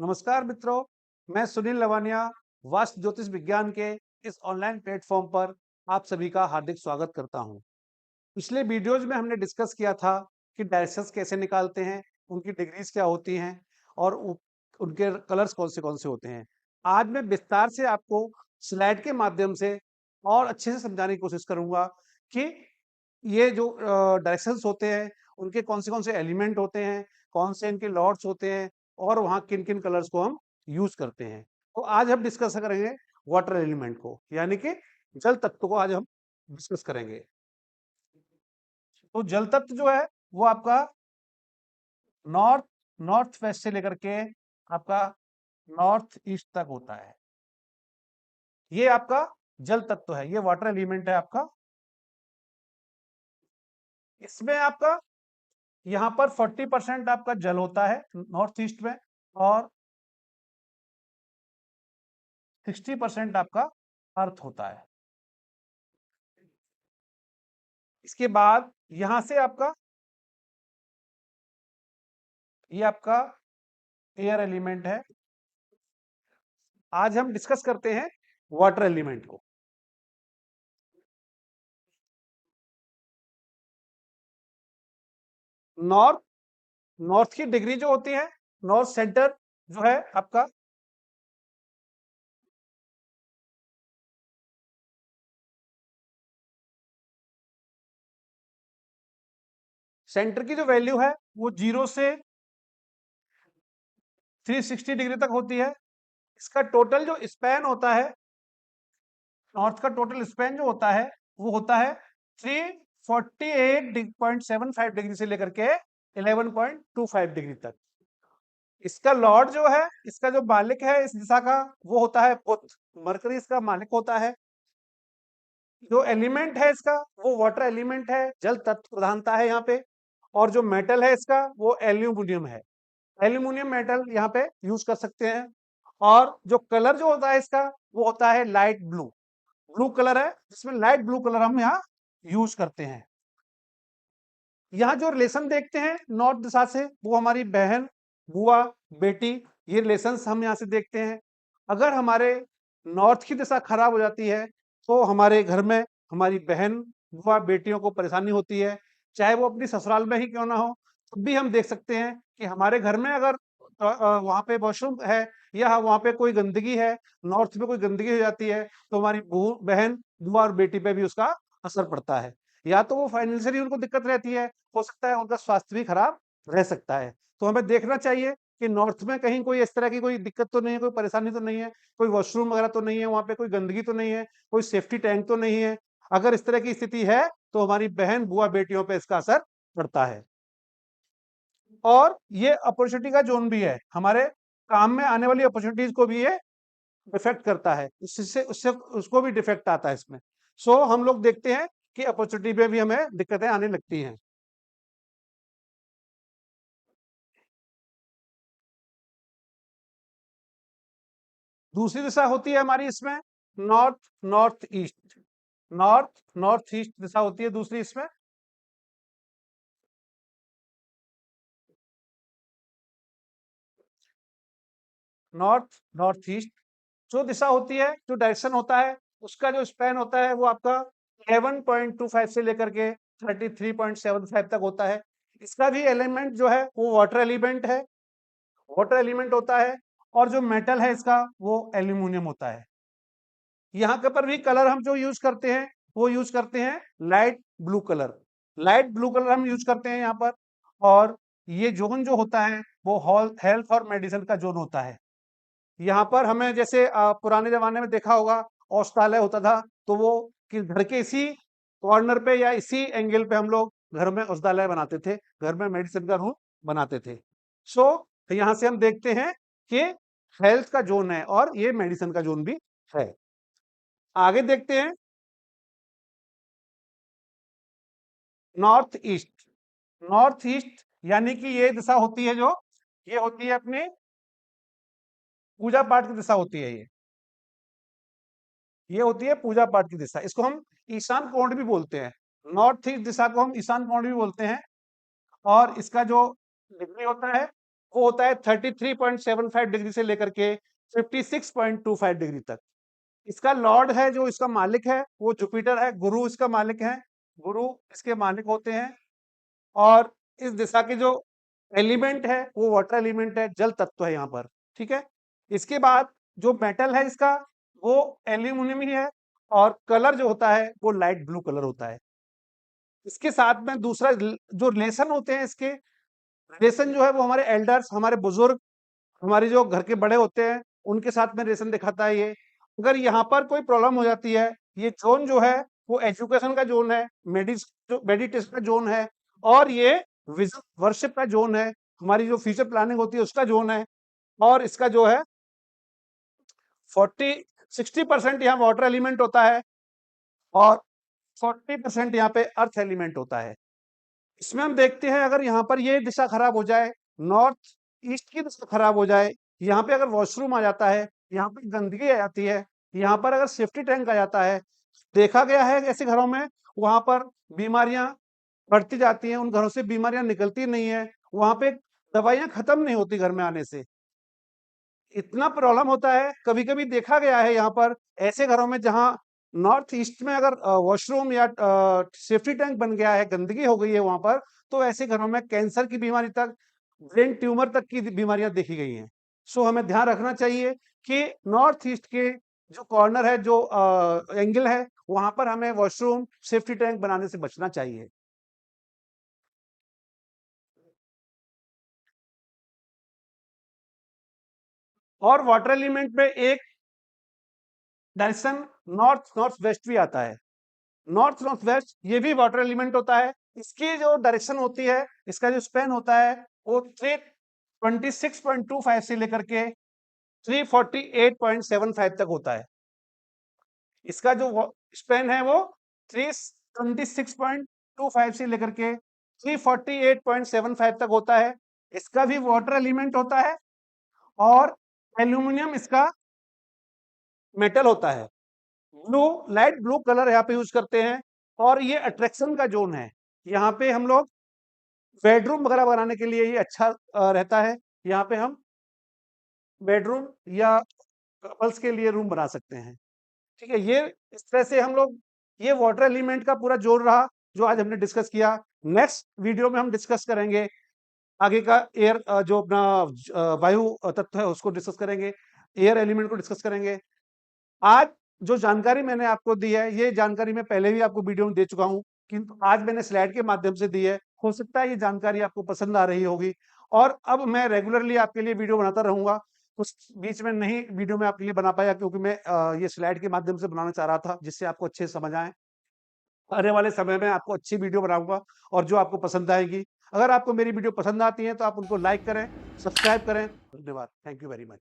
नमस्कार मित्रों, मैं सुनील लवानिया वास्तु ज्योतिष विज्ञान के इस ऑनलाइन प्लेटफॉर्म पर आप सभी का हार्दिक स्वागत करता हूं। पिछले वीडियोज में हमने डिस्कस किया था कि डायरेक्शंस कैसे निकालते हैं, उनकी डिग्रीज क्या होती हैं और उनके कलर्स कौन से होते हैं। आज मैं विस्तार से आपको स्लाइड के माध्यम से और अच्छे से समझाने की कोशिश करूंगा कि ये जो डायरेक्शंस होते हैं उनके कौन से एलिमेंट होते हैं, कौन से इनके लॉर्ड्स होते हैं और वहाँ किन-किन कलर्स को हम यूज करते हैं। तो आज हम डिस्कस करेंगे वाटर एलिमेंट को, यानी कि जल तत्व को आज हम डिस्कस करेंगे। तो जल तत्व जो है वो आपका नॉर्थ नॉर्थ वेस्ट से लेकर के आपका नॉर्थ ईस्ट तक होता है। ये आपका जल तत्व है, ये वाटर एलिमेंट है आपका। इसमें आपका यहाँ पर 40% आपका जल होता है नॉर्थ ईस्ट में और 60% आपका अर्थ होता है। इसके बाद यहां से आपका ये आपका एयर एलिमेंट है। आज हम डिस्कस करते हैं वाटर एलिमेंट को। नॉर्थ नॉर्थ की डिग्री जो होती है, नॉर्थ सेंटर जो है आपका सेंटर की जो वैल्यू है वो 0 से 360 डिग्री तक होती है। इसका टोटल जो स्पैन होता है, नॉर्थ का टोटल स्पैन जो होता है वो होता है 348.75 डिग्री से लेकर के 11.25 डिग्री तक। इसका लॉर्ड जो है, इसका जो मालिक है इस दिशा का, वो होता है बुध। मरकरी इसका मालिक होता है। जो एलिमेंट है इसका वो वाटर एलिमेंट है, जल तत्व प्रधानता है यहाँ पे। और जो मेटल है इसका वो एल्यूमिनियम है। एल्यूमिनियम मेटल यहाँ पे यूज कर सकते हैं। और जो कलर जो होता है इसका वो होता है लाइट ब्लू। ब्लू कलर है जिसमें लाइट ब्लू कलर हम यहाँ यूज करते हैं। यहाँ जो रिलेशन देखते हैं नॉर्थ दिशा से, वो हमारी बहन, बुआ, बेटी, ये रिलेशंस हम यहाँ से देखते हैं। अगर हमारे नॉर्थ की दिशा खराब हो जाती है तो हमारे घर में हमारी बहन, बुआ, बेटियों को परेशानी होती है, चाहे वो अपनी ससुराल में ही क्यों ना हो। तब भी हम देख सकते हैं कि हमारे घर में अगर वहाँ पे वॉशरूम है या वहाँ पे कोई गंदगी है, नॉर्थ में कोई गंदगी हो जाती है, तो हमारी बहन, बुआ और बेटी पे भी उसका असर पड़ता है। या तो वो फाइनेंशियली उनको दिक्कत रहती है, हो सकता है उनका स्वास्थ्य भी खराब रह सकता है। तो हमें देखना चाहिए कि नॉर्थ में कहीं कोई इस तरह की कोई दिक्कत तो नहीं है, कोई परेशानी तो नहीं है, कोई वॉशरूम वगैरह तो नहीं है, वहाँ पे कोई गंदगी तो नहीं है, कोई सेफ्टी टैंक तो नहीं है। अगर इस तरह की स्थिति है तो हमारी बहन, बुआ, बेटियों पे इसका असर पड़ता है। और ये अपॉर्चुनिटी का जोन भी है, हमारे काम में आने वाली अपॉर्चुनिटीज को भी ये इफेक्ट करता है, उससे उससे उसको भी डिफेक्ट आता है इसमें। सो हम लोग देखते हैं कि अपॉर्चुनिटी पे भी हमें दिक्कतें आने लगती हैं। दूसरी दिशा होती है हमारी इसमें north north east. North north east दिशा होती है दूसरी इसमें। नॉर्थ नॉर्थ ईस्ट जो दिशा होती है, जो डायरेक्शन होता है, उसका जो स्पैन होता है वो आपका 11.25 से लेकर के 33.75 तक होता है। इसका भी एलिमेंट जो है वो वाटर एलिमेंट है, वाटर एलिमेंट होता है। और जो मेटल है इसका वो एल्यूमिनियम होता है। यहाँ के पर भी कलर हम जो यूज करते हैं वो यूज करते हैं light blue colour. Light blue colour हम यूज करते हैं यहाँ पर। और ये जोन जो होता है वो हेल्थ और मेडिसिन का जोन होता है। यहाँ पर हमें जैसे पुराने जमाने में देखा होगा, औषधालय होता था, तो वो कि घर के इसी कॉर्नर पे या इसी एंगल पे हम लोग घर में औषधालय बनाते थे, घर में मेडिसिन का रूम बनाते थे। सो यहाँ से हम देखते हैं कि हेल्थ का जोन है और ये मेडिसिन का जोन भी है। आगे देखते हैं नॉर्थ ईस्ट। नॉर्थ ईस्ट यानी कि ये दिशा होती है जो, ये होती है अपनी पूजा पाठ की दिशा होती है। ये होती है पूजा पाठ की दिशा। इसको हम ईशान कोण भी बोलते हैं। नॉर्थ ईस्ट दिशा को हम ईशान कोण भी बोलते हैं। और इसका जो डिग्री होता है वो होता है 33.75 डिग्री से लेकर के 56.25 डिग्री तक। इसका लॉर्ड है, जो इसका मालिक है, वो जुपिटर है। गुरु इसका मालिक है, गुरु इसके मालिक होते हैं। और इस दिशा के जो एलिमेंट है वो वाटर एलिमेंट है, जल तत्व है यहाँ पर। ठीक है, इसके बाद जो मेटल है इसका, वो एल्यूमिनियम ही है। और कलर जो होता है वो लाइट ब्लू कलर होता है। इसके साथ में दूसरा जो रिलेशन होते हैं, इसके रिलेशन जो है वो हमारे एल्डर्स, हमारे बुजुर्ग, हमारे जो घर के बड़े होते हैं, उनके साथ में रिलेशन दिखाता है ये। अगर यहाँ पर कोई प्रॉब्लम हो जाती है, ये जोन जो है वो एजुकेशन का जोन है, मेडिटेशन का जोन है, और ये विजन वर्शिप का जोन है, हमारी जो फ्यूचर प्लानिंग होती है उसका जोन है। और इसका जो है 40-60% यहाँ वाटर एलिमेंट होता है, और 40% यहाँ पे अर्थ एलिमेंट होता है। इसमें हम देखते हैं, अगर यहाँ पर ये दिशा खराब हो जाए, नॉर्थ ईस्ट की दिशा खराब हो जाए, यहाँ पे अगर वॉशरूम आ जाता है, यहाँ पे गंदगी आ जाती है, यहाँ पर अगर सेफ्टी टैंक आ जाता है, देखा गया है ऐसे घरों में वहां पर बीमारियां बढ़ती जाती हैं, उन घरों से बीमारियां निकलती नहीं है, वहां पे दवाइयां खत्म नहीं होती घर में आने से। इतना प्रॉब्लम होता है। कभी कभी देखा गया है यहाँ पर ऐसे घरों में जहाँ नॉर्थ ईस्ट में अगर वॉशरूम या सेफ्टी टैंक बन गया है, गंदगी हो गई है वहां पर, तो ऐसे घरों में कैंसर की बीमारी तक, ब्रेन ट्यूमर तक की बीमारियां देखी गई हैं। सो हमें ध्यान रखना चाहिए कि नॉर्थ ईस्ट के जो कॉर्नर है, जो एंगल है, वहां पर हमें वॉशरूम सेफ्टी टैंक बनाने से बचना चाहिए। और वाटर एलिमेंट में एक डायरेक्शन नॉर्थ नॉर्थ वेस्ट भी आता है। नॉर्थ नॉर्थ वेस्ट ये भी वाटर एलिमेंट होता है। इसकी जो डायरेक्शन होती है, इसका जो स्पेन होता है, वो 326.25 से लेकर के 348.75 तक होता है। इसका जो स्पेन है वो 326.25 से लेकर के 348.75 तक होता है। इसका भी वाटर एलिमेंट होता है, और एल्यूमिनियम इसका मेटल होता है। ब्लू, लाइट ब्लू कलर यहाँ पे यूज करते हैं। और ये अट्रैक्शन का जोन है, यहाँ पे हम लोग बेडरूम वगैरह बनाने के लिए ये अच्छा रहता है। यहाँ पे हम बेडरूम या कपल्स के लिए रूम बना सकते हैं। ठीक है, ये इस तरह से हम लोग, ये वाटर एलिमेंट का पूरा जोड़ रहा जो आज हमने डिस्कस किया। नेक्स्ट वीडियो में हम डिस्कस करेंगे आगे का एयर, जो अपना वायु तत्व है उसको डिस्कस करेंगे, एयर एलिमेंट को डिस्कस करेंगे। आज जो जानकारी मैंने आपको दी है, ये जानकारी मैं पहले भी आपको वीडियो में दे चुका हूँ, किंतु आज मैंने स्लाइड के माध्यम से दी है। हो सकता है ये जानकारी आपको पसंद आ रही होगी, और अब मैं रेगुलरली आपके लिए वीडियो बनाता रहूंगा। उस बीच में नहीं वीडियो में आपके लिए बना पाया, क्योंकि मैं ये स्लाइड के माध्यम से बनाना चाह रहा था, जिससे आपको अच्छे से समझ आए। आने वाले समय में आपको अच्छी वीडियो बनाऊंगा, और जो आपको पसंद आएगी। अगर आपको मेरी वीडियो पसंद आती है तो आप उनको लाइक करें, सब्सक्राइब करें। धन्यवाद, थैंक यू वेरी मच।